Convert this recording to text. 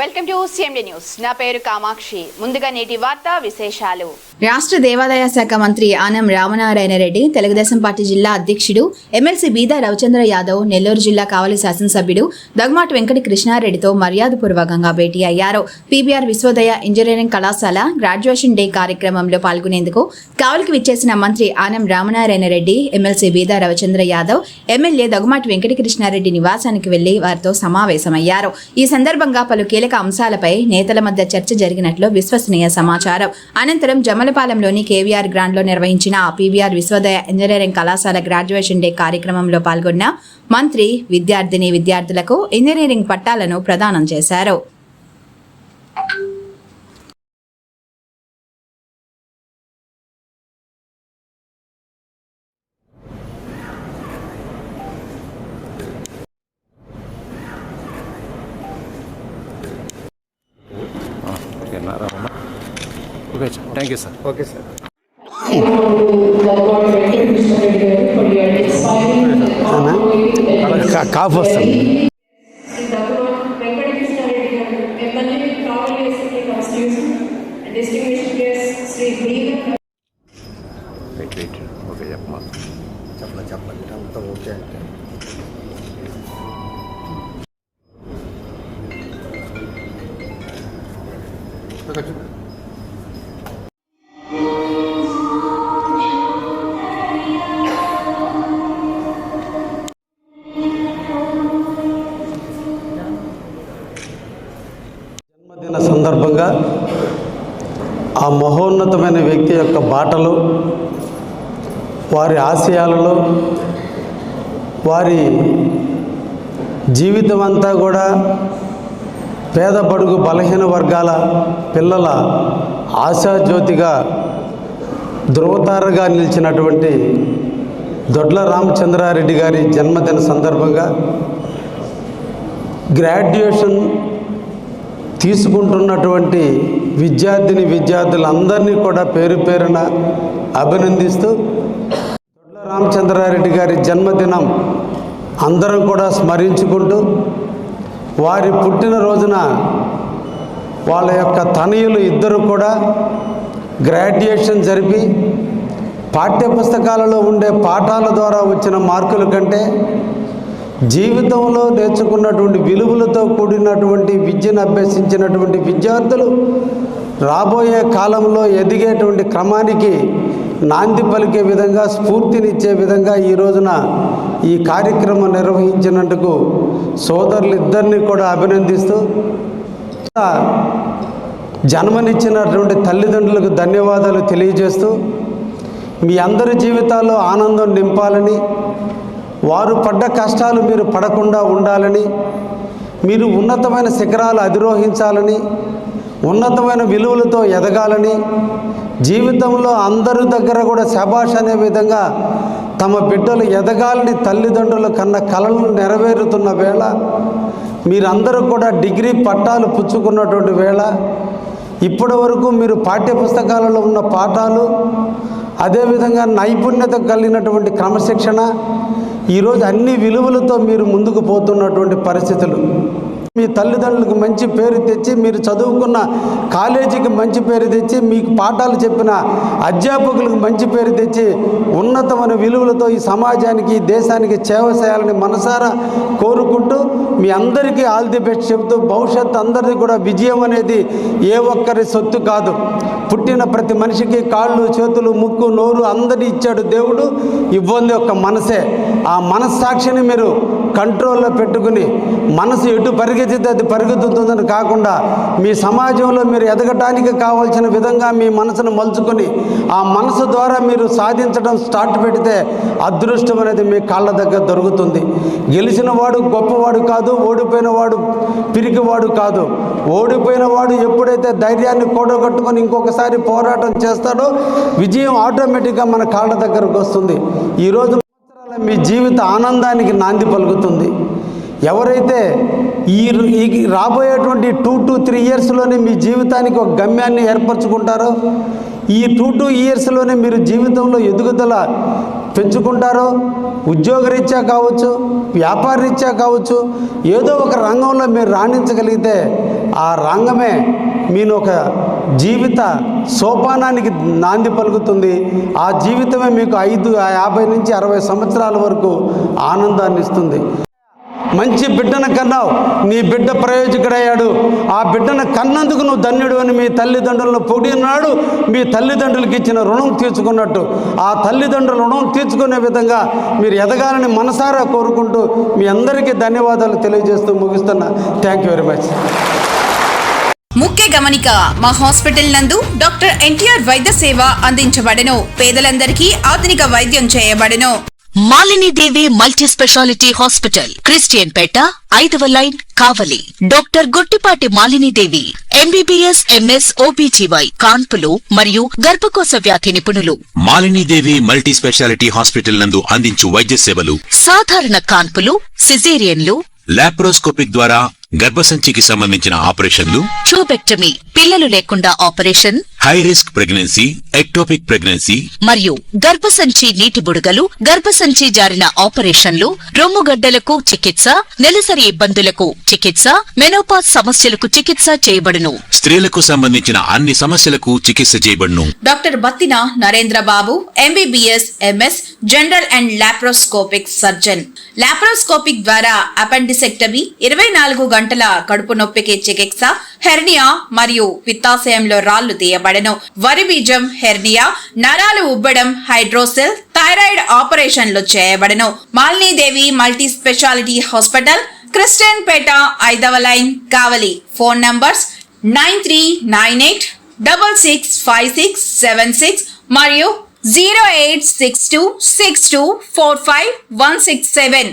Welcome to CMD news. నా పేరు కామాక్షి. ముందుగా నేటి వార్తా విశేషాలు. రాష్ట్ర దేవాదాయ శాఖ మంత్రి ఆనం రామనారాయణ రెడ్డి, తెలుగుదేశం పార్టీ జిల్లా అధ్యక్షుడు ఎమ్మెల్సీ బీదా రవిచంద్ర యాదవ్, నెల్లూరు జిల్లా కావలి శాసనసభ్యుడు దగ్గమాటి వెంకట కృష్ణారెడ్డితో మర్యాదపూర్వకంగా భేటీ అయ్యారు. PBR విశ్వోదయ ఇంజనీరింగ్ కళాశాల గ్రాడ్యుయేషన్ డే కార్యక్రమంలో పాల్గొనేందుకు కావలికి విచ్చేసిన మంత్రి ఆనం రామనారాయణ రెడ్డి, ఎమ్మెల్సీ బీదా రవిచంద్ర యాదవ్, ఎమ్మెల్యే దగ్గమాటి వెంకట కృష్ణారెడ్డి నివాసానికి వెళ్లి వారితో సమావేశమయ్యారు. ఈ సందర్భంగా పలు కీలక అంశాలపై నేతల మధ్య చర్చ జరిగినట్లు విశ్వసనీయ సమాచారం. అనంతరం జమలపాలెంలోని KVR గ్రాండ్ లో నిర్వహించిన PBR విశ్వోదయ ఇంజనీరింగ్ కళాశాల గ్రాడ్యుయేషన్ డే కార్యక్రమంలో పాల్గొన్న మంత్రి విద్యార్థులకు ఇంజనీరింగ్ పట్టాలను ప్రదానం చేశారు. Okay, sir. Thank you, sir. Okay, sir. కాఫ్ వస్తుంది. చెప్పండి అంతా ఓకే అంటే జన్మదిన సందర్భంగా ఆ మహోన్నతమైన వ్యక్తి యొక్క బాటలు, వారి ఆశయాలలో, వారి జీవితం అంతా కూడా పేద బడుగు బలహీన వర్గాల పిల్లల ఆశాజ్యోతిగా ధృవతారగా నిలిచినటువంటి దొడ్ల రామచంద్రారెడ్డి గారి జన్మదిన సందర్భంగా గ్రాడ్యుయేషన్ తీసుకుంటున్నటువంటి విద్యార్థులందరినీ కూడా పేరు పేరున అభినందిస్తూ దొడ్ల రామచంద్రారెడ్డి గారి జన్మదినం అందరం కూడా స్మరించుకుంటూ, వారి పుట్టినరోజున వాళ్ళ యొక్క తనయులు ఇద్దరు కూడా గ్రాడ్యుయేషన్ జరిపి పాఠ్యపుస్తకాలలో ఉండే పాఠాల ద్వారా వచ్చిన మార్కుల కంటే జీవితంలో నేర్చుకున్నటువంటి విలువలతో కూడినటువంటి విద్యను అభ్యసించినటువంటి విద్యార్థులు రాబోయే కాలంలో ఎదిగేటువంటి క్రమానికి నాంది పలికే విధంగా, స్ఫూర్తినిచ్చే విధంగా ఈ రోజున ఈ కార్యక్రమం నిర్వహించినందుకు సోదరులిద్దరినీ కూడా అభినందిస్తూ, జన్మనిచ్చినటువంటి తల్లిదండ్రులకు ధన్యవాదాలు తెలియజేస్తూ, మీ అందరి జీవితాల్లో ఆనందం నింపాలని, వారు పడ్డ కష్టాలు మీరు పడకుండా ఉండాలని, మీరు ఉన్నతమైన శిఖరాలు అధిరోహించాలని, ఉన్నతమైన విలువలతో ఎదగాలని, జీవితంలో అందరి దగ్గర కూడా శభాష్ అనే విధంగా తమ బిడ్డలు ఎదగాలని తల్లిదండ్రులు కన్న కలలు నెరవేరుతున్న వేళ, మీరందరూ కూడా డిగ్రీ పట్టాలు పుచ్చుకున్నటువంటి వేళ, ఇప్పటి వరకు మీరు పాఠ్యపుస్తకాలలో ఉన్న పాఠాలు, అదేవిధంగా నైపుణ్యత కలిగినటువంటి క్రమశిక్షణ, ఈరోజు అన్ని విలువలతో మీరు ముందుకు పోతున్నటువంటి పరిస్థితులు, మీ తల్లిదండ్రులకు మంచి పేరు తెచ్చి, మీరు చదువుకున్న కాలేజీకి మంచి పేరు తెచ్చి, మీకు పాఠాలు చెప్పిన అధ్యాపకులకు మంచి పేరు తెచ్చి, ఉన్నతమైన విలువలతో ఈ సమాజానికి, ఈ దేశానికి సేవ చేయాలని మనసారా కోరుకుంటూ, మీ అందరికీ ఆల్ ది బెస్ట్ చెబుతూ, భవిష్యత్తు అందరిది కూడా విజయం అనేది ఏ ఒక్కరి సొత్తు కాదు. పుట్టిన ప్రతి మనిషికి కాళ్ళు, చేతులు, ముక్కు, నోరు అందరినీ ఇచ్చాడు దేవుడు. ఇవ్వంది ఒక మనసే. ఆ మనస్సాక్షిని మీరు కంట్రోల్లో పెట్టుకుని, మనసు ఎటు పరిగెత్తితే అది పరిగెత్తుతుందని కాకుండా, మీ సమాజంలో మీరు ఎదగటానికి కావాల్సిన విధంగా మీ మనసును మలుచుకొని, ఆ మనసు ద్వారా మీరు సాధించడం స్టార్ట్ పెడితే అదృష్టం అనేది మీ కాళ్ళ దగ్గర దొరుకుతుంది. గెలిచిన వాడు గొప్పవాడు కాదు, ఓడిపోయిన వాడు పిరికివాడు కాదు. ఓడిపోయిన వాడు ఎప్పుడైతే ధైర్యాన్ని కూడగట్టుకొని ఇంకొకసారి పోరాటం చేస్తాడో విజయం ఆటోమేటిక్గా మన కాళ్ళ దగ్గరకు వస్తుంది. ఈరోజు మీ జీవిత ఆనందానికి నాంది పలుకుతుంది. ఎవరైతే ఈ రాబోయేటువంటి 2 to 3 ఇయర్స్లోనే మీ జీవితానికి ఒక గమ్యాన్ని ఏర్పరచుకుంటారో, ఈ 2 to 2 ఇయర్స్లోనే మీరు జీవితంలో ఎదుగుదల పెంచుకుంటారో, ఉద్యోగరీత్యా కావచ్చు, వ్యాపారరీత్యా కావచ్చు, ఏదో ఒక రంగంలో మీరు రాణించగలిగితే ఆ రంగమే మీను ఒక జీవిత సోపానానికి నాంది పలుకుతుంది. ఆ జీవితమే మీకు 50 నుంచి 60 సంవత్సరాల వరకు ఆనందాన్ని ఇస్తుంది. మంచి బిడ్డను కన్నావు, నీ బిడ్డ ప్రయోజకుడయ్యాడు, ఆ బిడ్డను కన్నందుకు నువ్వు ధన్యుడు అని మీ తల్లిదండ్రులను పొగిడినాడు. మీ తల్లిదండ్రులకి ఇచ్చిన రుణం తీర్చుకున్నట్టు ఆ తల్లిదండ్రుల రుణం తీర్చుకునే విధంగా మీరు ఎదగాలని మనసారా కోరుకుంటూ మీ అందరికీ ధన్యవాదాలు తెలియజేస్తూ ముగిస్తున్నా. Thank you very much. ముఖ్య గమనిక, మా హాస్పిటల్ నందు డాక్టర్ ఎన్టీఆర్ వైద్య సేవ అందించబడెను. పేదలందరికీ ఆధునిక వైద్యం చేయబడెను. Malinidevi multi specialty hospital, Christian Peta, 5వ line, Kavali. Doctor Gottipati Malinidevi MBBS, MS, OBGY, కాన్పులు మరియు గర్భకోశ వ్యాధి నిపుణులు. మాలినీదేవి మల్టీ స్పెషాలిటీ హాస్పిటల్ నందు అందించు వైద్య సేవలు: సాధారణ కాన్పులు, సిజేరియన్లు, లాప్రోస్కోపిక్ ద్వారా గర్భసంచికి సంబంధించిన ఆపరేషన్లు, ట్యూబెక్టమీ, పిల్లలు లేకుండా operation, high risk pregnancy, ectopic pregnancy మరియు గర్భసంచి నీటి బుడగలు, గర్భసంచి జారిన ఆపరేషన్లు, రొమ్ముగడ్డలకు చికిత్స, నెలసరి ఇబ్బందులకు చికిత్స, మెనోపాజ్ సమస్యలకు చికిత్స చేయబడును. స్త్రీలకు సంబంధించిన అన్ని సమస్యలకు చికిత్స చేయబడును. Doctor Battina Narendra Babu MBBS, MS, general and laparoscopic surgeon. Laparoscopic ద్వారా అపెండిసెక్టమీ, 24 గంటల కడుపు నొప్పికి చికిత్స, హెర్నియా మరియు పిత్తాశయంలో రాళ్లు తీయబడెను. వరి బీజం, హెర్నియా, నరాలు ఉబ్బడం, హైడ్రోసెల్, థైరాయిడ్ ఆపరేషన్లు చేయబడెను. Malinidevi multi specialty hospital, Christian Peta, 5వ లైన్, కావలి. ఫోన్ నంబర్స్ 9398665676 మరియు 08626245167.